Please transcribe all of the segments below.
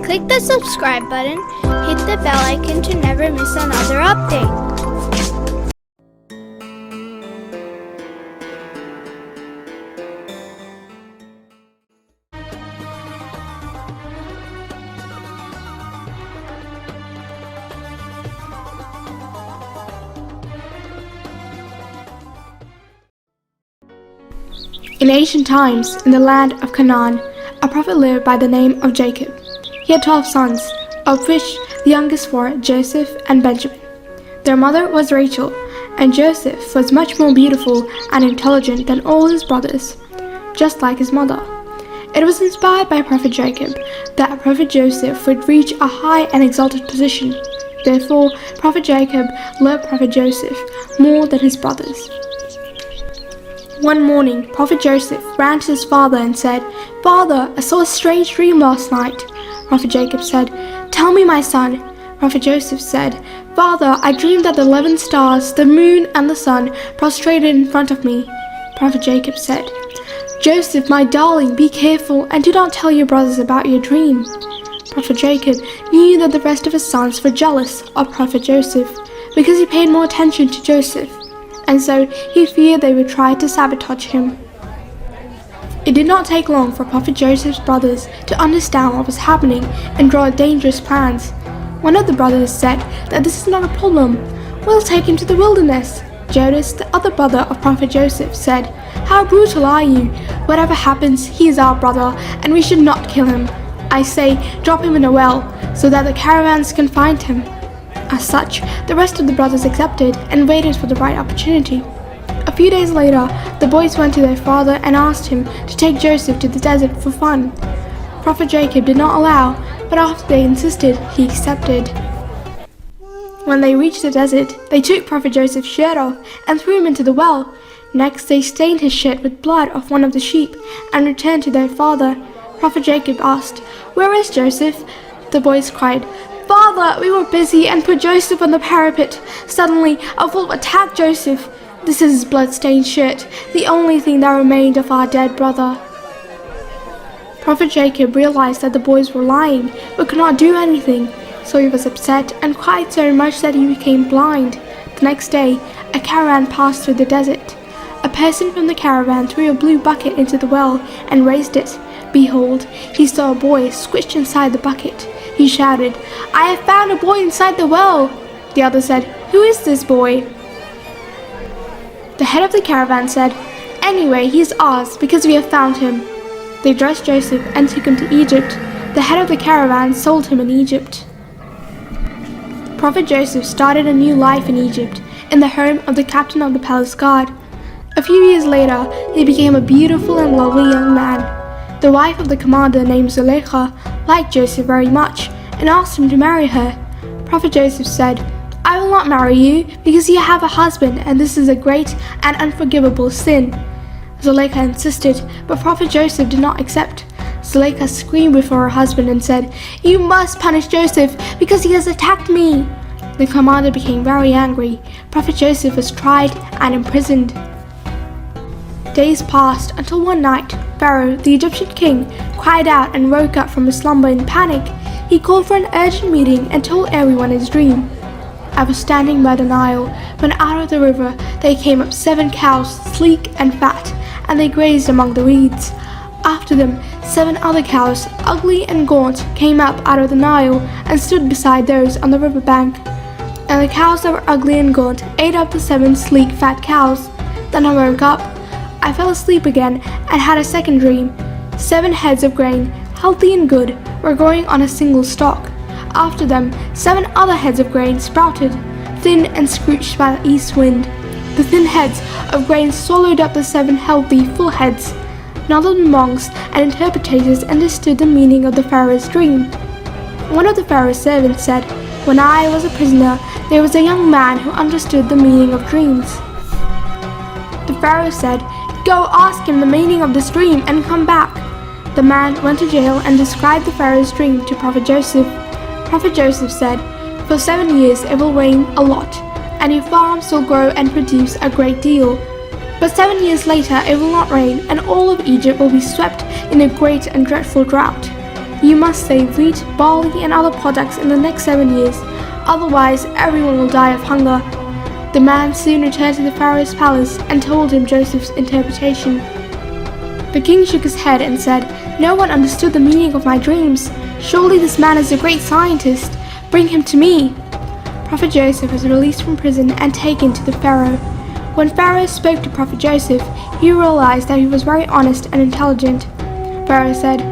Click the subscribe button, hit the bell icon to never miss another update. In ancient times, in the land of Canaan, a prophet lived by the name of Jacob. He had 12 sons, of which the youngest were Joseph and Benjamin. Their mother was Rachel, and Joseph was much more beautiful and intelligent than all his brothers, just like his mother. It was inspired by Prophet Jacob that Prophet Joseph would reach a high and exalted position. Therefore, Prophet Jacob loved Prophet Joseph more than his brothers. One morning, Prophet Joseph ran to his father and said, "Father, I saw a strange dream last night." Prophet Jacob said, "Tell me, my son." Prophet Joseph said, "Father, I dreamed that the 11 stars, the moon and the sun prostrated in front of me." Prophet Jacob said, "Joseph, my darling, be careful and do not tell your brothers about your dream." Prophet Jacob knew that the rest of his sons were jealous of Prophet Joseph because he paid more attention to Joseph, and so he feared they would try to sabotage him. It did not take long for Prophet Joseph's brothers to understand what was happening and draw dangerous plans. One of the brothers said that this is not a problem. We'll take him to the wilderness. Judas, the other brother of Prophet Joseph, said, "How brutal are you? Whatever happens, he is our brother, and we should not kill him. I say, drop him in a well, so that the caravans can find him." As such, the rest of the brothers accepted and waited for the right opportunity. A few days later, the boys went to their father and asked him to take Joseph to the desert for fun. Prophet Jacob did not allow, but after they insisted, he accepted. When they reached the desert, they took Prophet Joseph's shirt off and threw him into the well. Next, they stained his shirt with blood of one of the sheep and returned to their father. Prophet Jacob asked, "Where is Joseph?" The boys cried, "Father, we were busy and put Joseph on the parapet. Suddenly, a wolf attacked Joseph. This is his blood-stained shirt, the only thing that remained of our dead brother." Prophet Jacob realized that the boys were lying, but could not do anything, so he was upset and cried so much that he became blind. The next day, a caravan passed through the desert. A person from the caravan threw a blue bucket into the well and raised it. Behold, he saw a boy squished inside the bucket. He shouted, "I have found a boy inside the well." The other said, "Who is this boy?" The head of the caravan said, "Anyway, he is ours because we have found him." They dressed Joseph and took him to Egypt. The head of the caravan sold him in Egypt. Prophet Joseph started a new life in Egypt, in the home of the captain of the palace guard. A few years later, he became a beautiful and lovely young man. The wife of the commander named Zuleika liked Joseph very much and asked him to marry her. Prophet Joseph said, "I will not marry you because you have a husband, and this is a great and unforgivable sin." Zuleika insisted, but Prophet Joseph did not accept. Zuleika screamed before her husband and said, "You must punish Joseph because he has attacked me." The commander became very angry. Prophet Joseph was tried and imprisoned. Days passed until one night, Pharaoh, the Egyptian king, cried out and woke up from his slumber in panic. He called for an urgent meeting and told everyone his dream. "I was standing by the Nile when out of the river there came up 7 cows, sleek and fat, and they grazed among the reeds. After them, 7 other cows, ugly and gaunt, came up out of the Nile and stood beside those on the riverbank. And the cows that were ugly and gaunt ate up the 7 sleek, fat cows. Then I woke up. I fell asleep again and had a second dream. 7 heads of grain, healthy and good, were growing on a single stalk. After them, 7 other heads of grain sprouted, thin and scrooched by the east wind. The thin heads of grain swallowed up the 7 healthy, full heads. None of the monks and interpreters understood the meaning of the Pharaoh's dream. One of the Pharaoh's servants said, "When I was a prisoner, there was a young man who understood the meaning of dreams." The Pharaoh said, "Go ask him the meaning of this dream and come back." The man went to jail and described the Pharaoh's dream to Prophet Joseph. Prophet Joseph said, "For 7 years it will rain a lot, and your farms will grow and produce a great deal. But 7 years later it will not rain, and all of Egypt will be swept in a great and dreadful drought. You must save wheat, barley, and other products in the next 7 years, otherwise everyone will die of hunger." The man soon returned to the Pharaoh's palace and told him Joseph's interpretation. The king shook his head and said, "No one understood the meaning of my dreams. Surely this man is a great scientist. Bring him to me." Prophet Joseph was released from prison and taken to the Pharaoh. When Pharaoh spoke to Prophet Joseph, he realized that he was very honest and intelligent. Pharaoh said,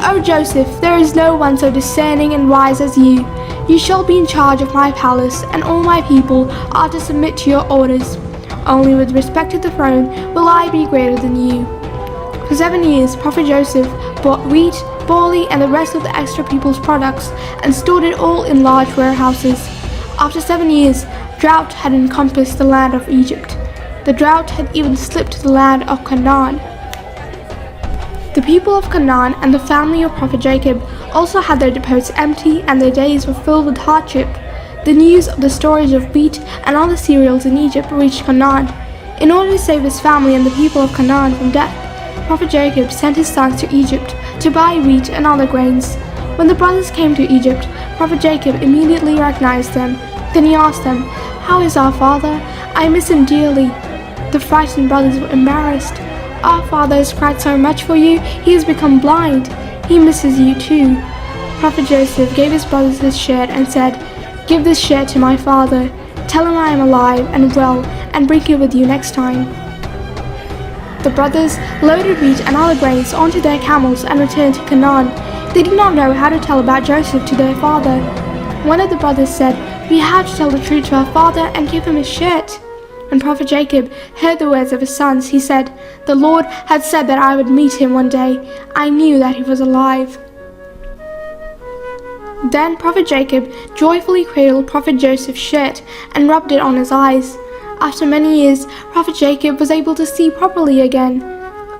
"O Joseph, there is no one so discerning and wise as you. You shall be in charge of my palace, and all my people are to submit to your orders. Only with respect to the throne will I be greater than you." For 7 years, Prophet Joseph bought wheat, barley, and the rest of the extra people's products and stored it all in large warehouses. After 7 years, drought had encompassed the land of Egypt. The drought had even slipped to the land of Canaan. The people of Canaan and the family of Prophet Jacob also had their depots empty, and their days were filled with hardship. The news of the storage of wheat and other cereals in Egypt reached Canaan. In order to save his family and the people of Canaan from death, Prophet Jacob sent his sons to Egypt to buy wheat and other grains. When the brothers came to Egypt, Prophet Jacob immediately recognized them. Then he asked them, "How is our father? I miss him dearly." The frightened brothers were embarrassed. "Our father has cried so much for you, he has become blind. He misses you too." Prophet Joseph gave his brothers his shirt and said, "Give this shirt to my father. Tell him I am alive and well, and bring it with you next time." The brothers loaded wheat and other grains onto their camels and returned to Canaan. They did not know how to tell about Joseph to their father. One of the brothers said, "We have to tell the truth to our father and give him his shirt." When Prophet Jacob heard the words of his sons, he said, "The Lord had said that I would meet him one day. I knew that he was alive." Then Prophet Jacob joyfully cradled Prophet Joseph's shirt and rubbed it on his eyes. After many years, Prophet Jacob was able to see properly again.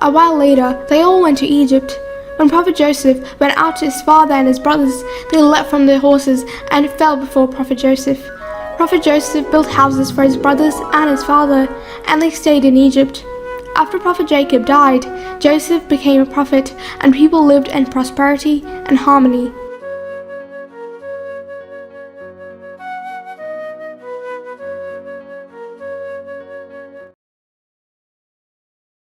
A while later, they all went to Egypt. When Prophet Joseph went out to his father and his brothers, they leapt from their horses and fell before Prophet Joseph. Prophet Joseph built houses for his brothers and his father, and they stayed in Egypt. After Prophet Jacob died, Joseph became a prophet, and people lived in prosperity and harmony.